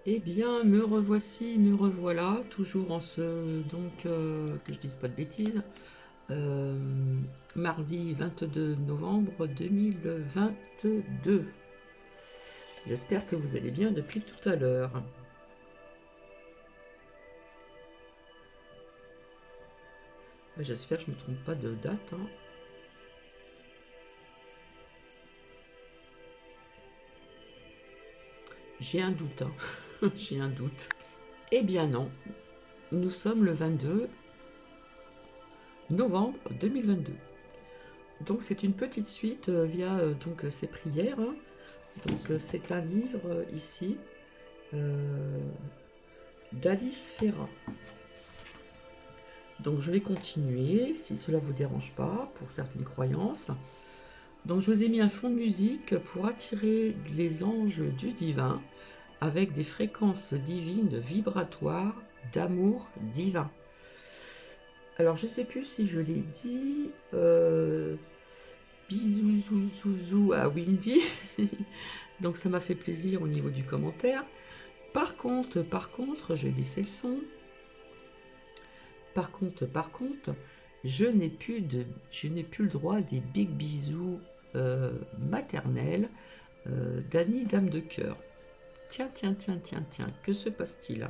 Eh bien, me revoici, me revoilà, toujours en ce, que je dise pas de bêtises, euh, mardi 22 novembre 2022. J'espère que vous allez bien depuis tout à l'heure. J'espère que je ne me trompe pas de date, hein. J'ai un doute, hein. J'ai un doute. Eh bien non, nous sommes le 22 novembre 2022. Donc c'est une petite suite via ces prières, hein. C'est un livre ici euh, d'Alice Ferra. Donc je vais continuer, si cela ne vous dérange pas, pour certaines croyances. Donc je vous ai mis un fond de musique pour attirer les anges du divin avec des fréquences divines vibratoires d'amour divin. Alors je ne sais plus si je l'ai dit, bisous zouzou à Windy. Donc ça m'a fait plaisir au niveau du commentaire. Par contre, je vais baisser le son. Par contre, je n'ai plus le droit des big bisous maternels d'Annie Dame de Cœur. Tiens, que se passe-t-il?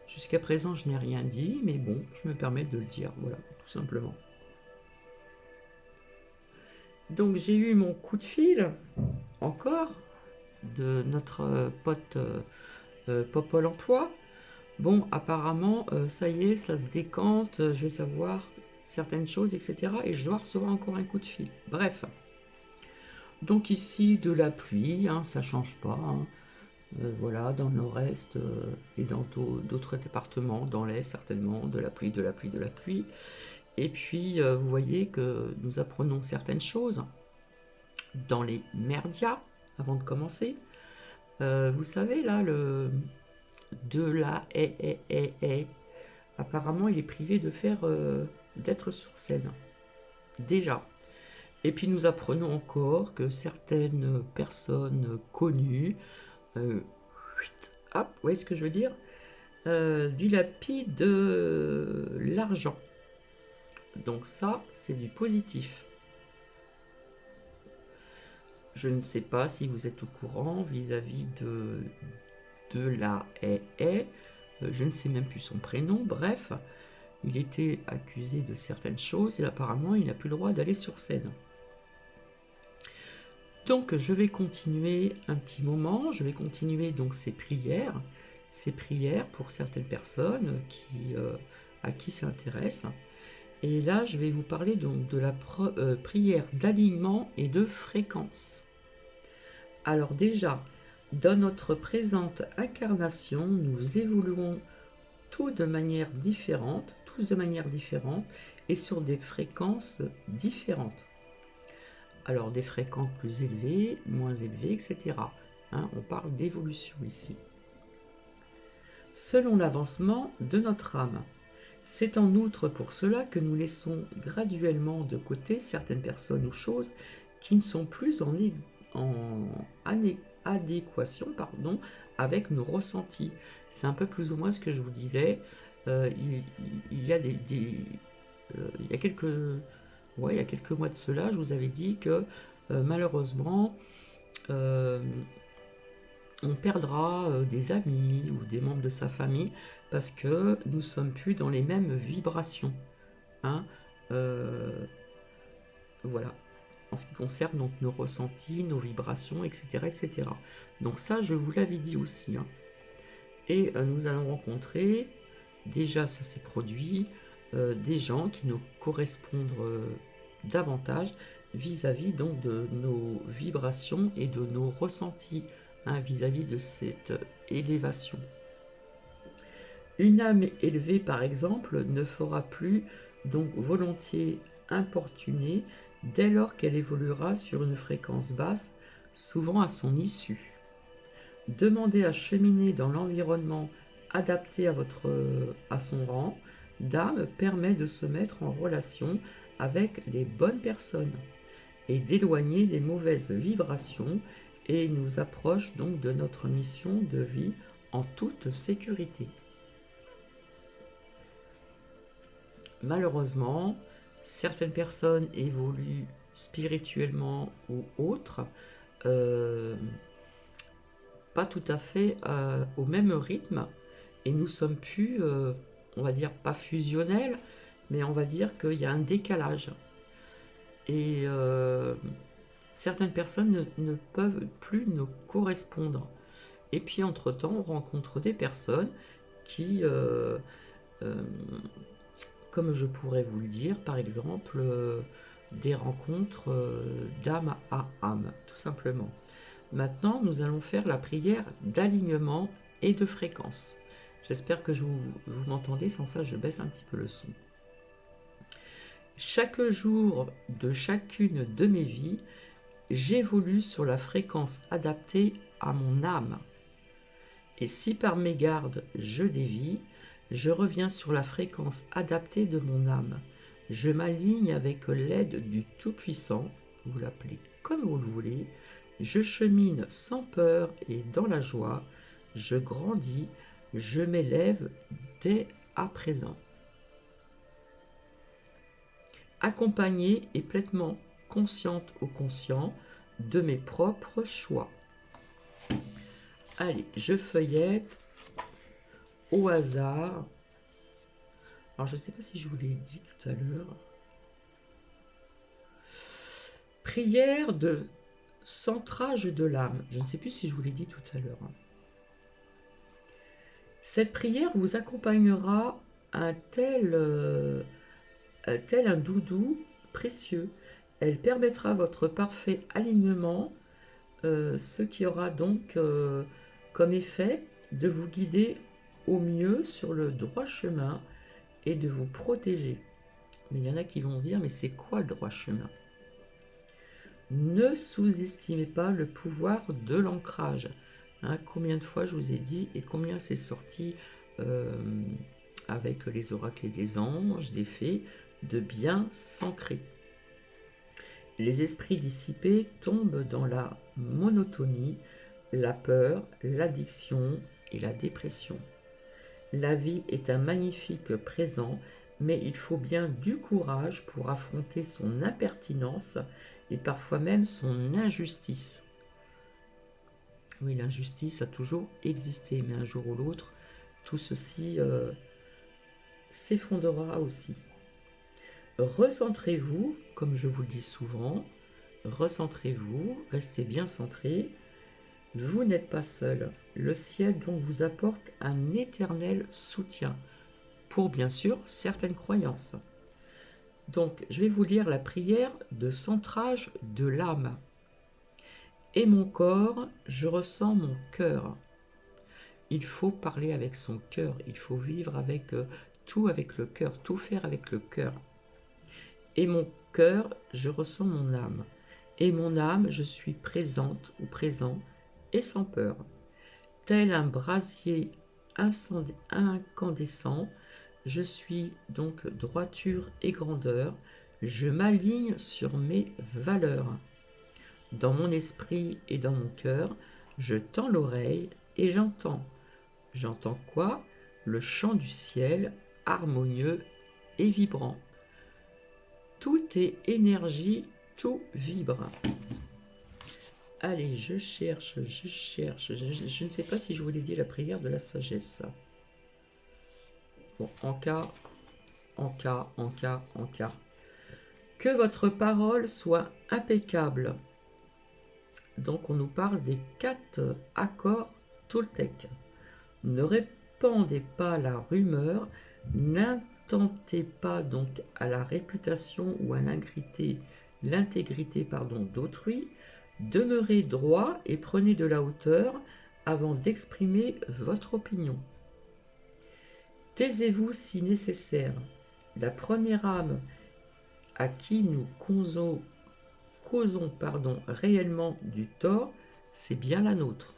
Jusqu'à présent, je n'ai rien dit, mais bon, je me permets de le dire, voilà, tout simplement. Donc j'ai eu mon coup de fil, encore, de notre pote Popol Emploi. Bon, apparemment, ça y est, ça se décante, je vais savoir certaines choses, etc. Et je dois recevoir encore un coup de fil. Bref. Donc ici, de la pluie, hein, ça change pas, hein. Voilà, dans le nord-est et dans d'autres départements, dans l'est certainement, de la pluie, de la pluie, de la pluie. Et puis, vous voyez que nous apprenons certaines choses dans les merdias, avant de commencer. Vous savez, là, le de la apparemment, il est privé de faire d'être sur scène. Déjà. Et puis nous apprenons encore que certaines personnes connues, euh, hop, vous voyez ce que je veux dire, dilapident de l'argent. Donc ça, c'est du positif. Je ne sais pas si vous êtes au courant vis-à-vis de la je ne sais même plus son prénom, bref, il était accusé de certaines choses et apparemment il n'a plus le droit d'aller sur scène. Donc je vais continuer un petit moment, je vais continuer donc ces prières pour certaines personnes à qui ça intéresse. Et là je vais vous parler donc de la prière d'alignement et de fréquence. Alors déjà, dans notre présente incarnation, nous évoluons tous de manière différente, et sur des fréquences différentes. Alors des fréquences plus élevées, moins élevées, etc. Hein, on parle d'évolution ici. Selon l'avancement de notre âme. C'est en outre pour cela que nous laissons graduellement de côté certaines personnes ou choses qui ne sont plus en adéquation avec nos ressentis. C'est un peu plus ou moins ce que je vous disais. Il y a il y a il y a quelques mois de cela, je vous avais dit que malheureusement, euh, on perdra des amis ou des membres de sa famille parce que nous ne sommes plus dans les mêmes vibrations. Hein. Euh, voilà. En ce qui concerne donc nos ressentis, nos vibrations, etc., etc. Donc ça, je vous l'avais dit aussi. Hein. Et nous allons rencontrer, déjà ça s'est produit, des gens qui nous correspondent davantage vis-à-vis donc de nos vibrations et de nos ressentis, hein, vis-à-vis de cette élévation. Une âme élevée, par exemple, ne fera plus donc volontiers importuner dès lors qu'elle évoluera sur une fréquence basse, souvent à son issue. Demandez à cheminer dans l'environnement adapté à son rang d'âme permet de se mettre en relation avec les bonnes personnes et d'éloigner les mauvaises vibrations et nous approche donc de notre mission de vie en toute sécurité. Malheureusement, certaines personnes évoluent spirituellement ou autres, pas tout à fait au même rythme, et nous sommes plus, on va dire, pas fusionnels, mais on va dire qu'il y a un décalage. Et certaines personnes ne peuvent plus nous correspondre. Et puis entre-temps, on rencontre des personnes qui, comme je pourrais vous le dire, par exemple, des rencontres d'âme à âme, tout simplement. Maintenant, nous allons faire la prière d'alignement et de fréquence. J'espère que vous m'entendez, sans ça je baisse un petit peu le son. Chaque jour de chacune de mes vies, j'évolue sur la fréquence adaptée à mon âme. Et si par mégarde je dévie, je reviens sur la fréquence adaptée de mon âme. Je m'aligne avec l'aide du Tout-Puissant, vous l'appelez comme vous le voulez. Je chemine sans peur et dans la joie. Je grandis, je m'élève dès à présent. Accompagnée et pleinement consciente ou conscient de mes propres choix. Allez, je feuillette au hasard. Alors, je ne sais pas si je vous l'ai dit tout à l'heure. Prière de centrage de l'âme. Je ne sais plus si je vous l'ai dit tout à l'heure. Cette prière vous accompagnera un tel un doudou précieux. Elle permettra votre parfait alignement, ce qui aura donc comme effet de vous guider au mieux sur le droit chemin et de vous protéger. Mais il y en a qui vont se dire, mais c'est quoi le droit chemin? Ne sous-estimez pas le pouvoir de l'ancrage. Hein, combien de fois je vous ai dit et combien c'est sorti avec les oracles et des anges, des fées, de bien s'ancrer. Les esprits dissipés tombent dans la monotonie, la peur, l'addiction et la dépression. La vie est un magnifique présent, mais il faut bien du courage pour affronter son impertinence et parfois même son injustice. Oui, l'injustice a toujours existé, mais un jour ou l'autre, tout ceci s'effondrera aussi. Recentrez-vous, comme je vous le dis souvent, recentrez-vous, restez bien centré. Vous n'êtes pas seul. Le ciel donc vous apporte un éternel soutien pour bien sûr certaines croyances. Donc je vais vous lire la prière de centrage de l'âme. Et mon corps, je ressens mon cœur. Il faut parler avec son cœur, il faut vivre avec tout avec le cœur, tout faire avec le cœur. Et mon cœur, je ressens mon âme. Et mon âme, je suis présente ou présent et sans peur. Tel un brasier incandescent, je suis donc droiture et grandeur. Je m'aligne sur mes valeurs. Dans mon esprit et dans mon cœur, je tends l'oreille et j'entends. J'entends quoi? Le chant du ciel, harmonieux et vibrant. Tout est énergie, tout vibre. Allez, je cherche. Je ne sais pas si je vous l'ai dit, la prière de la sagesse. Bon, en cas. Que votre parole soit impeccable. Donc, on nous parle des 4 accords Toltec. Ne répandez pas la rumeur, n'attentez pas donc à la réputation ou à l'intégrité d'autrui. Demeurez droit et prenez de la hauteur avant d'exprimer votre opinion. Taisez-vous si nécessaire. La première âme à qui nous causons réellement du tort, c'est bien la nôtre.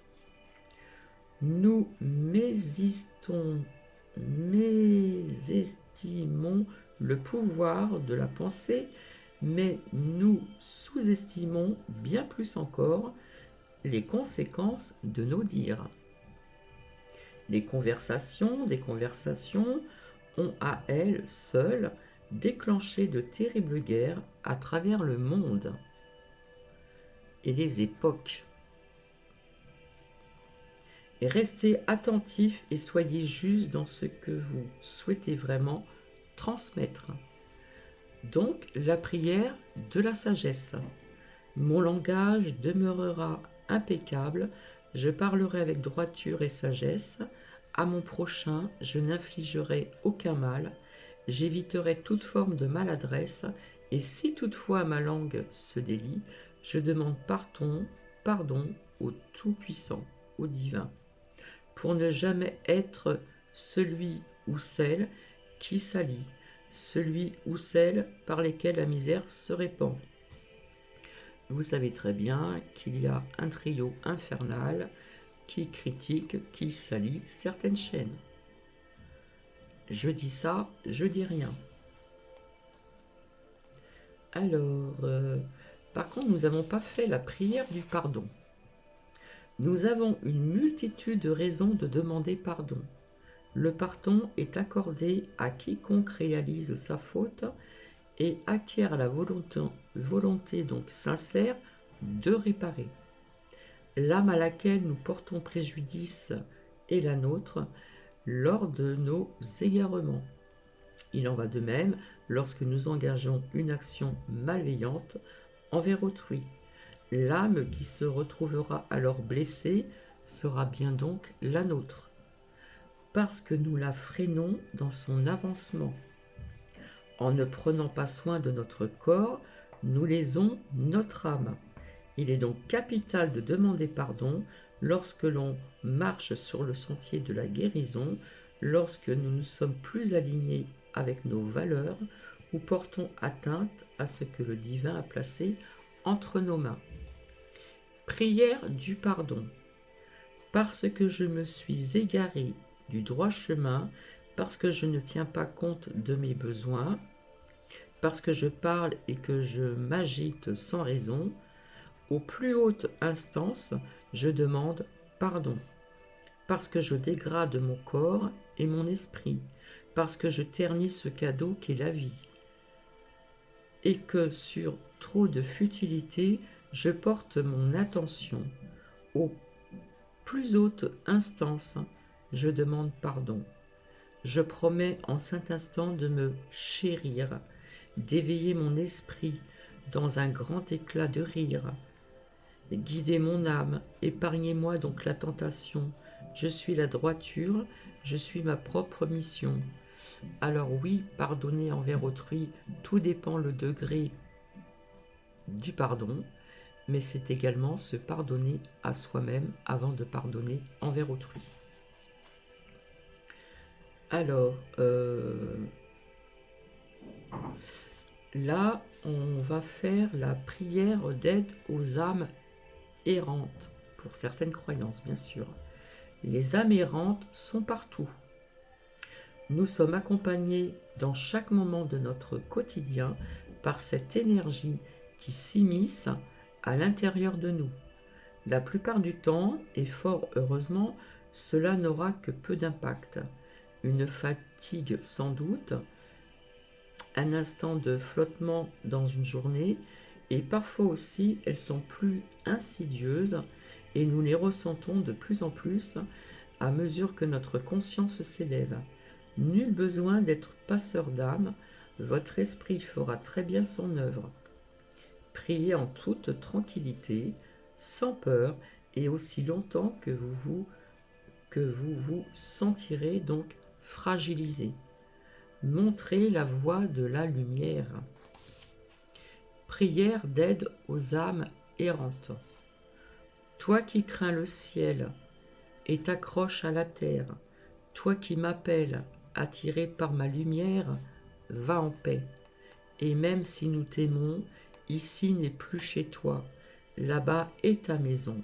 Nous mésestimons le pouvoir de la pensée, mais nous sous-estimons bien plus encore les conséquences de nos dires. Les conversations des conversations ont à elles seules déclenché de terribles guerres à travers le monde et les époques. Et restez attentifs et soyez justes dans ce que vous souhaitez vraiment transmettre. Donc, la prière de la sagesse. Mon langage demeurera impeccable, je parlerai avec droiture et sagesse. À mon prochain, je n'infligerai aucun mal, j'éviterai toute forme de maladresse, et si toutefois ma langue se délie, je demande pardon au Tout-Puissant, au Divin, pour ne jamais être celui ou celle qui salit, celui ou celle par lesquels la misère se répand. Vous savez très bien qu'il y a un trio infernal qui critique, qui salit certaines chaînes. Je dis ça, je dis rien. Alors, par contre, nous n'avons pas fait la prière du pardon. Nous avons une multitude de raisons de demander pardon. Le pardon est accordé à quiconque réalise sa faute et acquiert la volonté donc sincère de réparer. L'âme à laquelle nous portons préjudice est la nôtre lors de nos égarements. Il en va de même lorsque nous engageons une action malveillante envers autrui. L'âme qui se retrouvera alors blessée sera bien donc la nôtre, parce que nous la freinons dans son avancement. En ne prenant pas soin de notre corps, nous lésons notre âme. Il est donc capital de demander pardon lorsque l'on marche sur le sentier de la guérison, lorsque nous ne sommes plus alignés avec nos valeurs ou portons atteinte à ce que le divin a placé entre nos mains. Prière du pardon. Parce que je me suis égaré du droit chemin, parce que je ne tiens pas compte de mes besoins, parce que je parle et que je m'agite sans raison, aux plus hautes instances, je demande pardon. Parce que je dégrade mon corps et mon esprit, parce que je ternis ce cadeau qu'est la vie, et que sur trop de futilité, je porte mon attention. Aux plus hautes instances, je demande pardon. Je promets en cet instant de me chérir, d'éveiller mon esprit dans un grand éclat de rire. Guidez mon âme, épargnez-moi donc la tentation. Je suis la droiture, je suis ma propre mission. Alors oui, pardonner envers autrui, tout dépend le degré du pardon, mais c'est également se pardonner à soi-même avant de pardonner envers autrui. Alors, là, on va faire la prière d'aide aux âmes errantes, pour certaines croyances, bien sûr. Les âmes errantes sont partout. Nous sommes accompagnés dans chaque moment de notre quotidien par cette énergie qui s'immisce à l'intérieur de nous. La plupart du temps, et fort heureusement, cela n'aura que peu d'impact. Une fatigue sans doute, un instant de flottement dans une journée, et parfois aussi elles sont plus insidieuses et nous les ressentons de plus en plus à mesure que notre conscience s'élève. Nul besoin d'être passeur d'âme, votre esprit fera très bien son œuvre. Priez en toute tranquillité, sans peur, et aussi longtemps que vous vous sentirez donc fragilisé. Montrez la voie de la lumière. Prière d'aide aux âmes errantes. Toi qui crains le ciel et t'accroches à la terre, toi qui m'appelles, attiré par ma lumière, va en paix. Et même si nous t'aimons, ici n'est plus chez toi, là-bas est ta maison.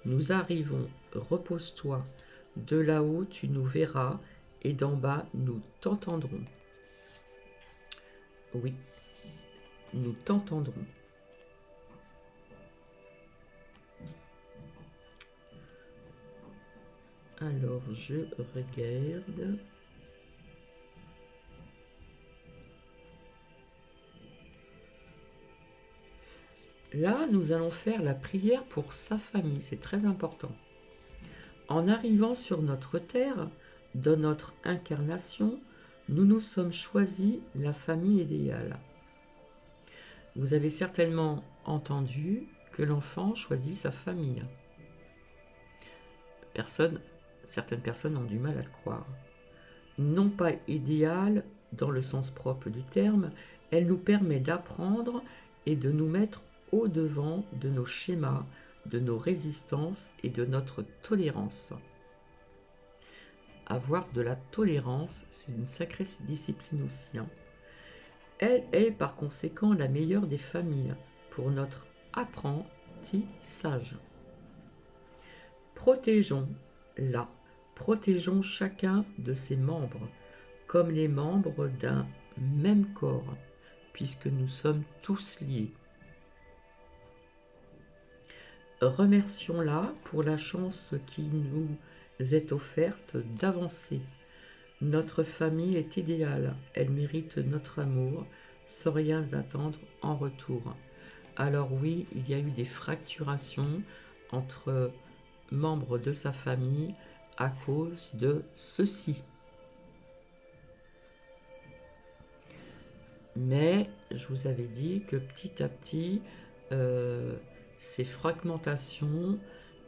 Nous arrivons, repose-toi. De là-haut tu nous verras, et d'en bas nous t'entendrons. Oui, nous t'entendrons. Alors, je regarde. Là, nous allons faire la prière pour sa famille, c'est très important. En arrivant sur notre terre, dans notre incarnation, nous nous sommes choisis la famille idéale. Vous avez certainement entendu que l'enfant choisit sa famille. Certaines personnes ont du mal à le croire. Non pas idéale dans le sens propre du terme, elle nous permet d'apprendre et de nous mettre au-devant de nos schémas, de nos résistances et de notre tolérance. Avoir de la tolérance, c'est une sacrée discipline aussi. Elle est par conséquent la meilleure des familles pour notre apprentissage. Protégeons-la, protégeons chacun de ses membres, comme les membres d'un même corps, puisque nous sommes tous liés. Remercions-la pour la chance qui nous est offerte d'avancer. Notre famille est idéale, elle mérite notre amour, sans rien attendre en retour. Alors oui, il y a eu des fracturations entre membres de sa famille à cause de ceci. Mais je vous avais dit que petit à petit, ces fragmentations,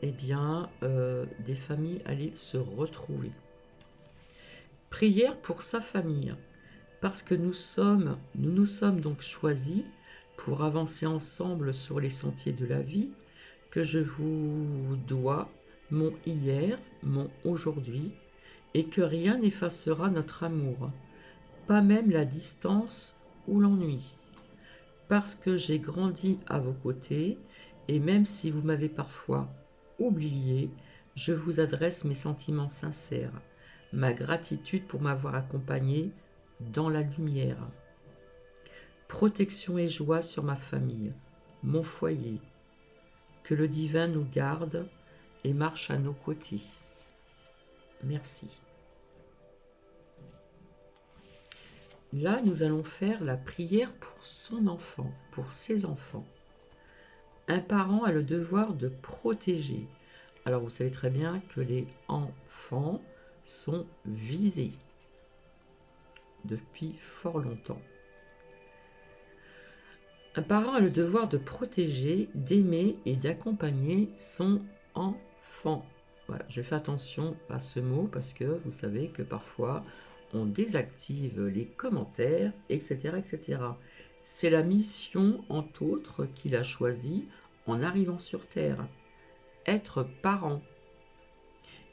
eh bien, des familles allaient se retrouver. Prière pour sa famille, parce que nous nous sommes donc choisis pour avancer ensemble sur les sentiers de la vie, que je vous dois mon hier, mon aujourd'hui, et que rien n'effacera notre amour, pas même la distance ou l'ennui, parce que j'ai grandi à vos côtés, et même si vous m'avez parfois oublié, je vous adresse mes sentiments sincères, ma gratitude pour m'avoir accompagné dans la lumière. Protection et joie sur ma famille, mon foyer. Que le divin nous garde et marche à nos côtés. Merci. Là, nous allons faire la prière pour son enfant, pour ses enfants. Un parent a le devoir de protéger. Alors, vous savez très bien que les enfants sont visés depuis fort longtemps. Un parent a le devoir de protéger, d'aimer et d'accompagner son enfant. Voilà, je fais attention à ce mot parce que vous savez que parfois on désactive les commentaires, etc. etc. C'est la mission, entre autres, qu'il a choisie en arrivant sur Terre. Être parent.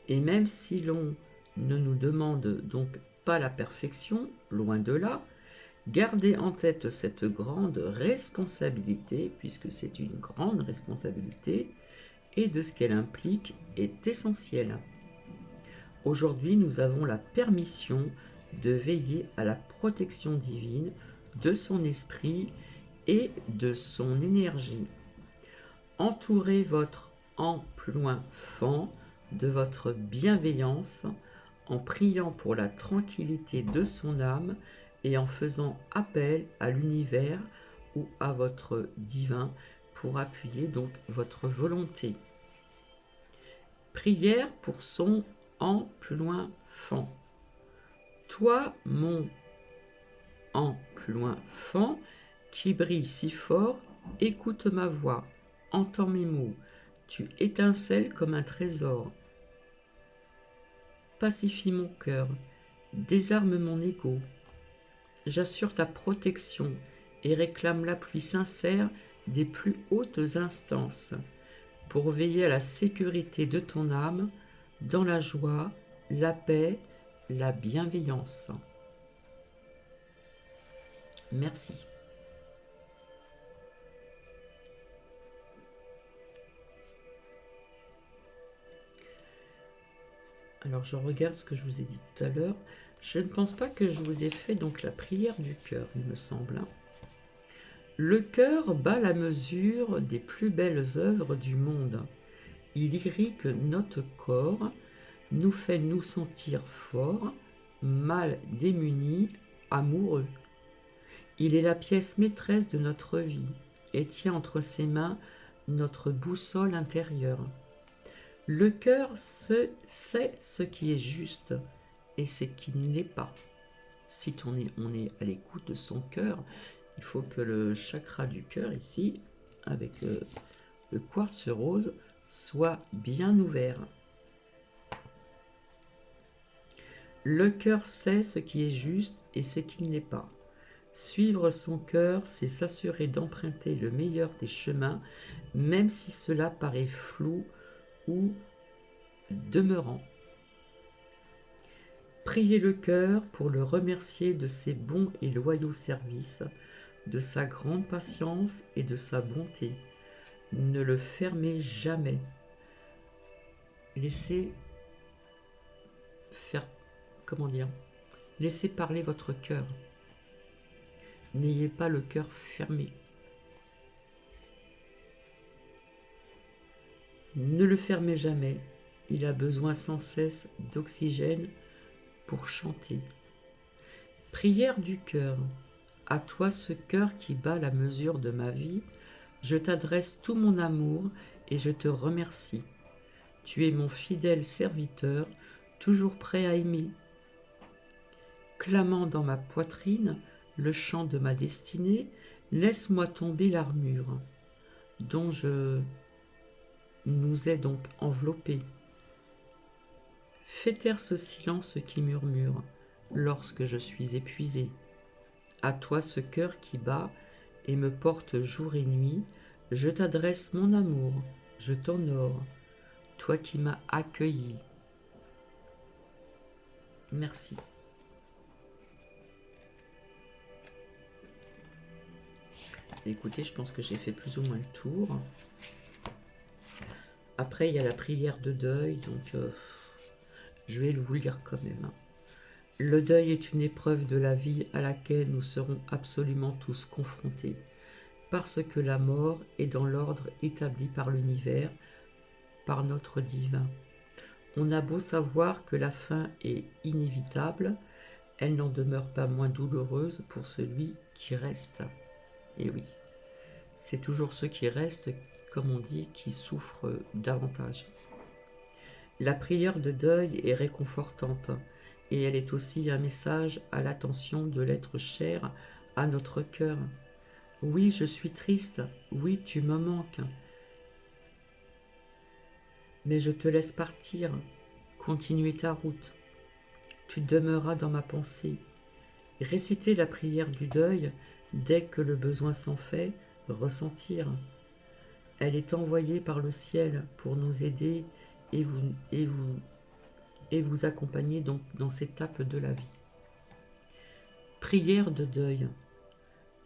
Et même si l'on ne nous demande donc pas la perfection, loin de là, gardez en tête cette grande responsabilité, puisque c'est une grande responsabilité, et de ce qu'elle implique est essentiel. Aujourd'hui, nous avons la permission de veiller à la protection divine de son esprit et de son énergie. Entourez votre enfant de votre bienveillance en priant pour la tranquillité de son âme et en faisant appel à l'univers ou à votre divin pour appuyer donc votre volonté. Prière pour son enfant. Toi, mon enfant, qui brille si fort, écoute ma voix, entends mes mots, tu étincelles comme un trésor. Pacifie mon cœur, désarme mon ego. J'assure ta protection et réclame l'appui sincère des plus hautes instances pour veiller à la sécurité de ton âme dans la joie, la paix, la bienveillance. Merci. Alors je regarde ce que je vous ai dit tout à l'heure. Je ne pense pas que je vous ai fait donc la prière du cœur, il me semble. Le cœur bat la mesure des plus belles œuvres du monde. Il irrigue notre corps, nous fait nous sentir forts, mal démunis, amoureux. Il est la pièce maîtresse de notre vie et tient entre ses mains notre boussole intérieure. Le cœur sait ce qui est juste et ce qui ne l'est pas. Si on est à l'écoute de son cœur, il faut que le chakra du cœur ici, avec le quartz rose, soit bien ouvert. Le cœur sait ce qui est juste et ce qui ne l'est pas. Suivre son cœur, c'est s'assurer d'emprunter le meilleur des chemins, même si cela paraît flou ou demeurant. Priez le cœur pour le remercier de ses bons et loyaux services, de sa grande patience et de sa bonté. Ne le fermez jamais. Laissez faire, laissez parler votre cœur. N'ayez pas le cœur fermé. Ne le fermez jamais. Il a besoin sans cesse d'oxygène pour chanter. Prière du cœur. À toi ce cœur qui bat la mesure de ma vie, je t'adresse tout mon amour et je te remercie. Tu es mon fidèle serviteur, toujours prêt à aimer. Clamant dans ma poitrine le chant de ma destinée, laisse-moi tomber l'armure dont je nous ai donc enveloppés. Fais taire ce silence qui murmure lorsque je suis épuisé. À toi ce cœur qui bat et me porte jour et nuit, je t'adresse mon amour, je t'honore, toi qui m'as accueilli. Merci. Écoutez, je pense que j'ai fait plus ou moins le tour. Après, il y a la prière de deuil, donc je vais vous lire quand même. Le deuil est une épreuve de la vie à laquelle nous serons absolument tous confrontés, parce que la mort est dans l'ordre établi par l'univers, par notre divin. On a beau savoir que la fin est inévitable, elle n'en demeure pas moins douloureuse pour celui qui reste. Et oui, c'est toujours ceux qui restent, comme on dit, qui souffrent davantage. La prière de deuil est réconfortante et elle est aussi un message à l'attention de l'être cher à notre cœur. Oui, je suis triste, oui, tu me manques, mais je te laisse partir, continuer ta route. Tu demeuras dans ma pensée. Réciter la prière du deuil dès que le besoin s'en fait ressentir. Elle est envoyée par le ciel pour nous aider et vous accompagner donc dans cette étape de la vie. Prière de deuil.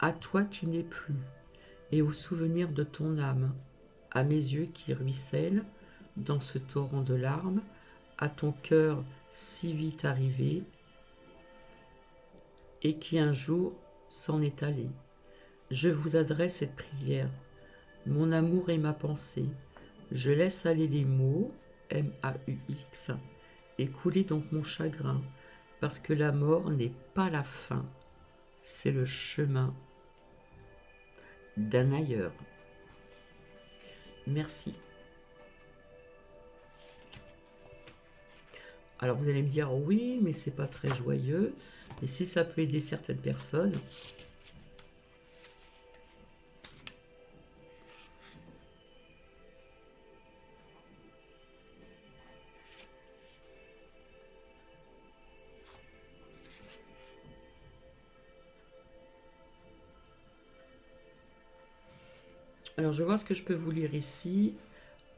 À toi qui n'es plus, et au souvenir de ton âme, à mes yeux qui ruissellent dans ce torrent de larmes, à ton cœur si vite arrivé, et qui un jour s'en est allé. Je vous adresse cette prière. Mon amour et ma pensée. Je laisse aller les mots, M-A-U-X, et couler donc mon chagrin, parce que la mort n'est pas la fin, c'est le chemin d'un ailleurs. Merci. Alors vous allez me dire, oui, mais c'est pas très joyeux, et si ça peut aider certaines personnes, alors je vois ce que je peux vous lire ici.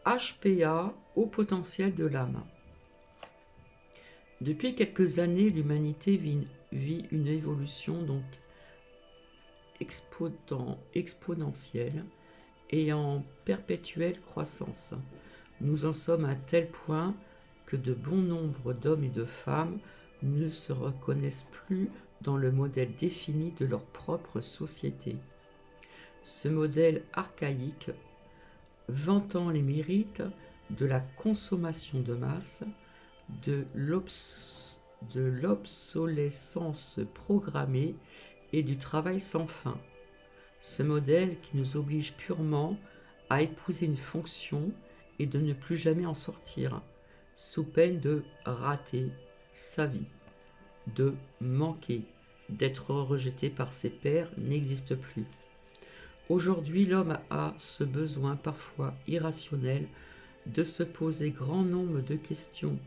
HPA, haut potentiel de l'âme. Depuis quelques années, l'humanité vit une évolution donc exponentielle et en perpétuelle croissance. Nous en sommes à tel point que de bon nombre d'hommes et de femmes ne se reconnaissent plus dans le modèle défini de leur propre société. Ce modèle archaïque, vantant les mérites de la consommation de masse, de l'obsolescence programmée et du travail sans fin. Ce modèle qui nous oblige purement à épouser une fonction et de ne plus jamais en sortir, sous peine de rater sa vie, de manquer, d'être rejeté par ses pairs n'existe plus. Aujourd'hui, l'homme a ce besoin parfois irrationnel de se poser grand nombre de questions,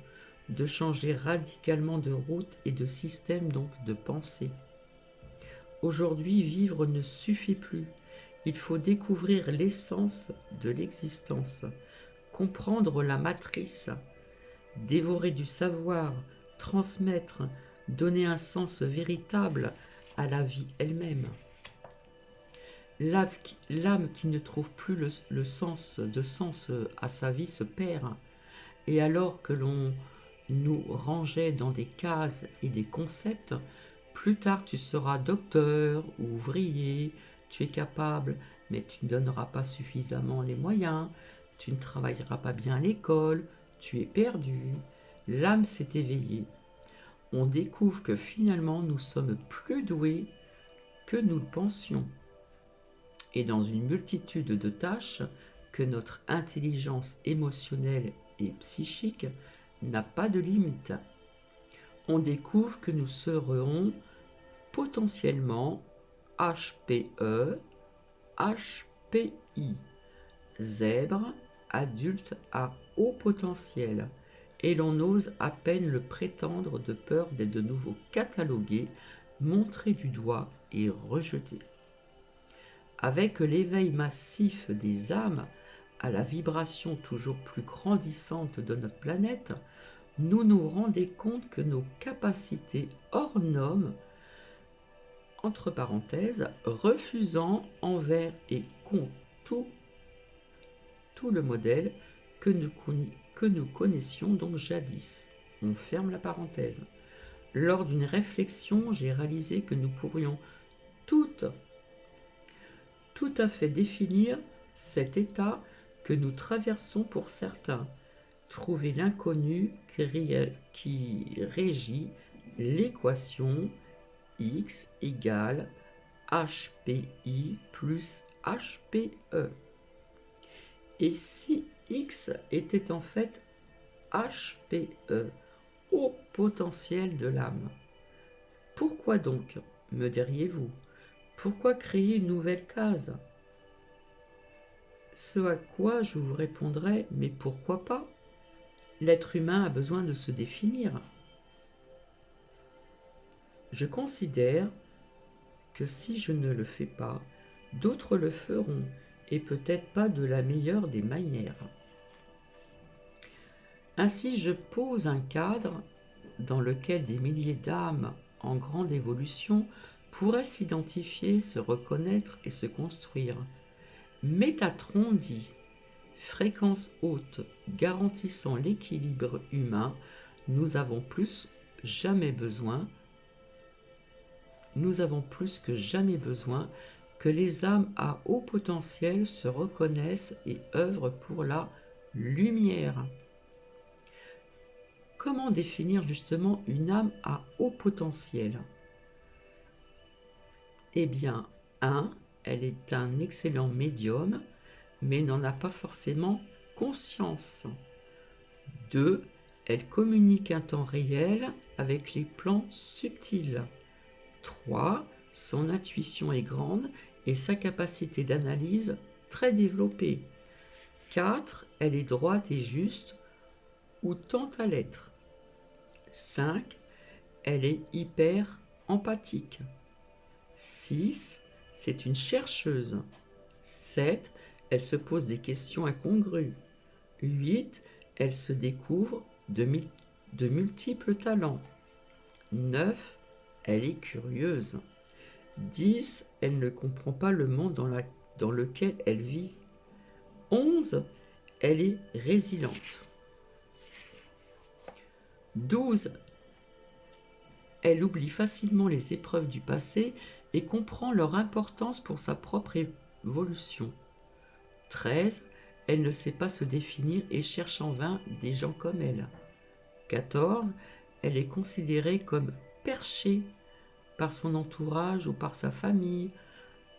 de changer radicalement de route et de système, donc de pensée. Aujourd'hui, vivre ne suffit plus. Il faut découvrir l'essence de l'existence, comprendre la matrice, dévorer du savoir, transmettre, donner un sens véritable à la vie elle-même. L'âme qui ne trouve plus le sens à sa vie se perd. Et alors que l'on nous rangeait dans des cases et des concepts, plus tard tu seras docteur ou ouvrier, tu es capable, mais tu ne donneras pas suffisamment les moyens, tu ne travailleras pas bien à l'école, tu es perdu. L'âme s'est éveillée. On découvre que finalement nous sommes plus doués que nous le pensions. Et dans une multitude de tâches que notre intelligence émotionnelle et psychique n'a pas de limite. On découvre que nous serons potentiellement HPE, HPI, zèbre, adulte à haut potentiel, et l'on ose à peine le prétendre de peur d'être de nouveau catalogué, montré du doigt et rejeté. Avec l'éveil massif des âmes à la vibration toujours plus grandissante de notre planète, nous nous rendons compte que nos capacités hors normes, entre parenthèses, refusant envers et contre tout le modèle que nous connaissions donc jadis. On ferme la parenthèse. Lors d'une réflexion, j'ai réalisé que nous pourrions tout à fait définir cet état que nous traversons pour certains, trouver l'inconnu qui régit l'équation x égale HPI plus HPE. Et si x était en fait HPE, au potentiel de l'âme, pourquoi donc, me diriez-vous, pourquoi créer une nouvelle case? Ce à quoi je vous répondrai, mais pourquoi pas? L'être humain a besoin de se définir. Je considère que si je ne le fais pas, d'autres le feront, et peut-être pas de la meilleure des manières. Ainsi, je pose un cadre dans lequel des milliers d'âmes en grande évolution pourraient s'identifier, se reconnaître et se construire. Métatron dit « Fréquence haute garantissant l'équilibre humain, nous avons plus que jamais besoin que les âmes à haut potentiel se reconnaissent et œuvrent pour la lumière. » Comment définir justement une âme à haut potentiel? Eh bien, 1. Elle est un excellent médium, mais n'en a pas forcément conscience. 2. Elle communique un temps réel avec les plans subtils. 3. Son intuition est grande et sa capacité d'analyse très développée. 4. Elle est droite et juste, ou tente à l'être. 5. Elle est hyper empathique. 6. C'est une chercheuse. 7. Elle se pose des questions incongrues. 8. Elle se découvre de multiples talents. 9. Elle est curieuse. 10. Elle ne comprend pas le monde dans lequel elle vit. 11. Elle est résiliente. 12. Elle oublie facilement les épreuves du passé et comprend leur importance pour sa propre évolution. 13. Elle ne sait pas se définir et cherche en vain des gens comme elle. 14, elle est considérée comme perchée par son entourage ou par sa famille,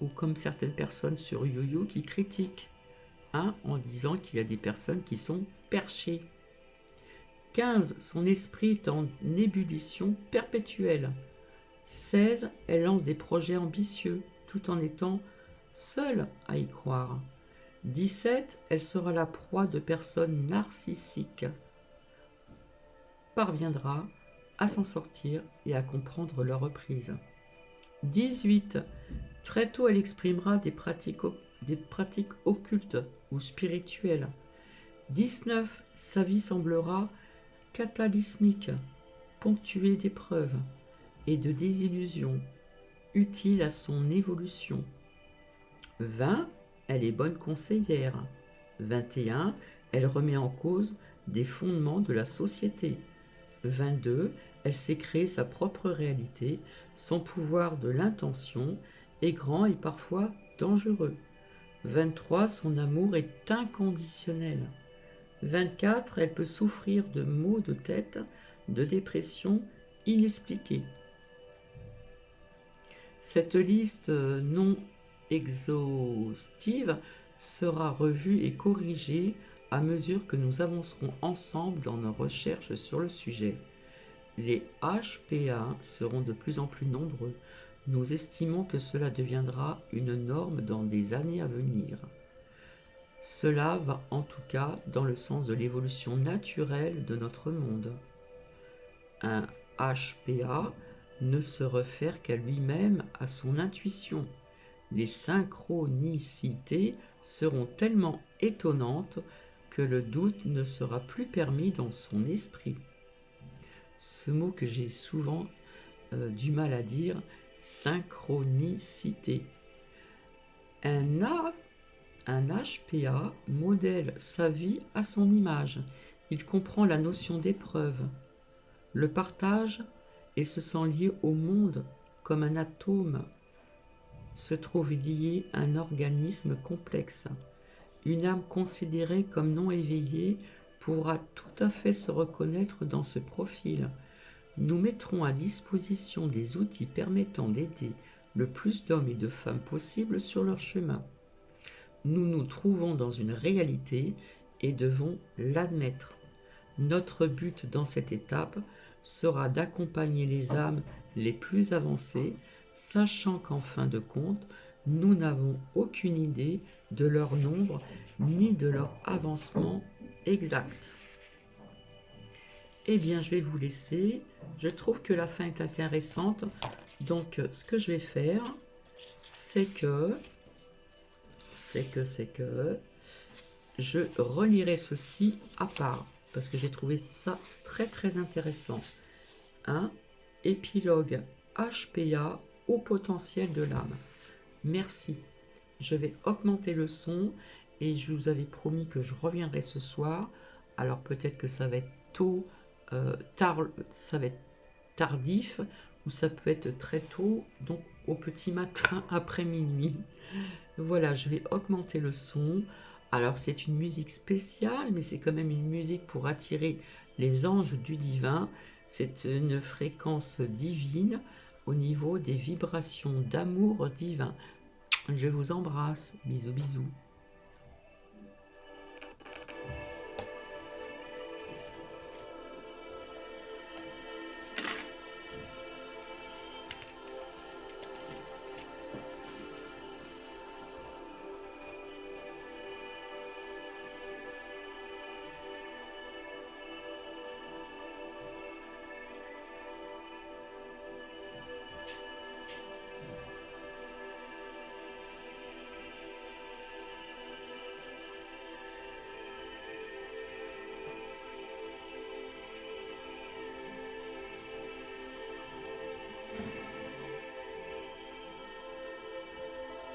ou comme certaines personnes sur YoYo qui critiquent, hein, en disant qu'il y a des personnes qui sont perchées. 15, son esprit est en ébullition perpétuelle. 16, elle lance des projets ambitieux, tout en étant seule à y croire. 17, elle sera la proie de personnes narcissiques. Parviendra à s'en sortir et à comprendre leur reprise. 18, très tôt elle exprimera des pratiques occultes ou spirituelles. 19, sa vie semblera catalysmique, ponctuée d'épreuves et de désillusions, utiles à son évolution. 20, elle est bonne conseillère. 21, elle remet en cause des fondements de la société. 22, elle sait créer sa propre réalité, son pouvoir de l'intention est grand et parfois dangereux. 23, son amour est inconditionnel. 24, elle peut souffrir de maux de tête, de dépression inexpliquée. Cette liste non exhaustive sera revue et corrigée à mesure que nous avancerons ensemble dans nos recherches sur le sujet. Les HPA seront de plus en plus nombreux. Nous estimons que cela deviendra une norme dans des années à venir. Cela va en tout cas dans le sens de l'évolution naturelle de notre monde. Un HPA ne se réfère qu'à lui-même, à son intuition. Les synchronicités seront tellement étonnantes que le doute ne sera plus permis dans son esprit. Ce mot que j'ai souvent du mal à dire, synchronicité. Un HPA modèle sa vie à son image. Il comprend la notion d'épreuve, le partage et se sent lié au monde comme un atome se trouve lié à un organisme complexe. Une âme considérée comme non éveillée pourra tout à fait se reconnaître dans ce profil. Nous mettrons à disposition des outils permettant d'aider le plus d'hommes et de femmes possible sur leur chemin. Nous nous trouvons dans une réalité et devons l'admettre. Notre but dans cette étape sera d'accompagner les âmes les plus avancées, sachant qu'en fin de compte, nous n'avons aucune idée de leur nombre ni de leur avancement exact. Eh bien, je vais vous laisser. Je trouve que la fin est intéressante. Donc, ce que je vais faire, c'est que je relirai ceci à part, parce que j'ai trouvé ça très très intéressant. Un épilogue HPA au potentiel de l'âme. Merci. Je vais augmenter le son et je vous avais promis que je reviendrai ce soir. Alors peut-être que ça va être tôt, ça va être tardif, ou ça peut être très tôt, donc au petit matin après minuit. Voilà, je vais augmenter le son. Alors c'est une musique spéciale, mais c'est quand même une musique pour attirer les anges du divin. C'est une fréquence divine au niveau des vibrations d'amour divin. Je vous embrasse. Bisous, bisous.